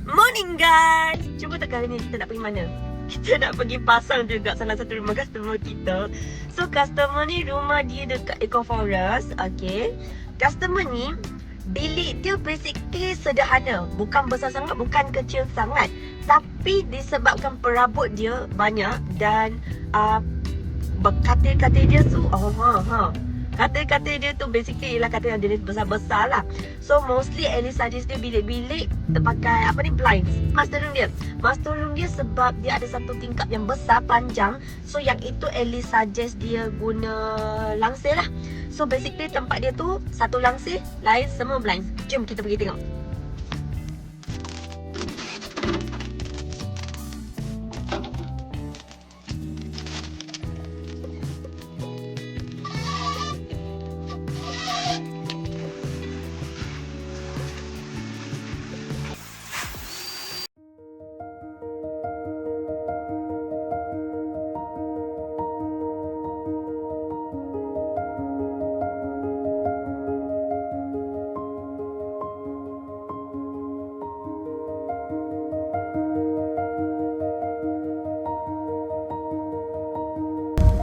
Morning guys. Cuba tak kali ni kita nak pergi mana? Kita nak pergi pasang juga salah satu rumah customer kita. So customer ni rumah dia dekat Eco Forest. Okay, customer ni bilik dia basically sederhana. Bukan besar sangat, bukan kecil sangat. Tapi disebabkan perabot dia banyak dan katil-katil dia tu katil-katil dia tu basically ialah katil yang jenis besar-besar lah. So mostly Ellie suggest dia bilik-bilik terpakai blinds. Master room dia sebab dia ada satu tingkap yang besar panjang. So yang itu Ellie suggest dia guna langsir lah. So basically tempat dia tu satu langsir, lain semua blinds. Jom kita pergi tengok.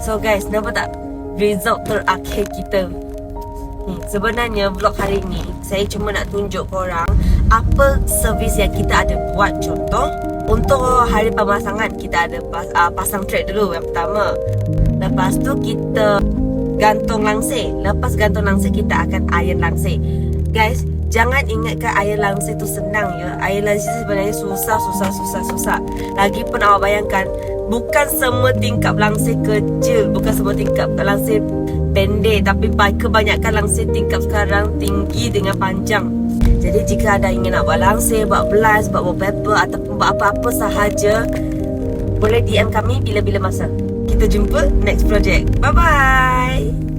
So guys, nampak tak result terakhir kita? Sebenarnya vlog hari ni saya cuma nak tunjuk korang apa servis yang kita ada buat. Contoh, untuk hari pemasangan kita ada pasang thread dulu yang pertama. Lepas tu kita gantung langsir. Lepas gantung langsir kita akan iron langsir. Guys, jangan ingatkan iron langsir tu senang ya. Iron langsir sebenarnya susah. Lagipun awak bayangkan, bukan semua tingkap langsir kecil, bukan semua tingkap langsir pendek, tapi kebanyakan langsir tingkap sekarang tinggi dengan panjang. Jadi jika ada ingin nak buat langsir, buat blinds, buat wallpaper ataupun buat apa-apa sahaja, boleh DM kami bila-bila masa. Kita jumpa next project. Bye bye.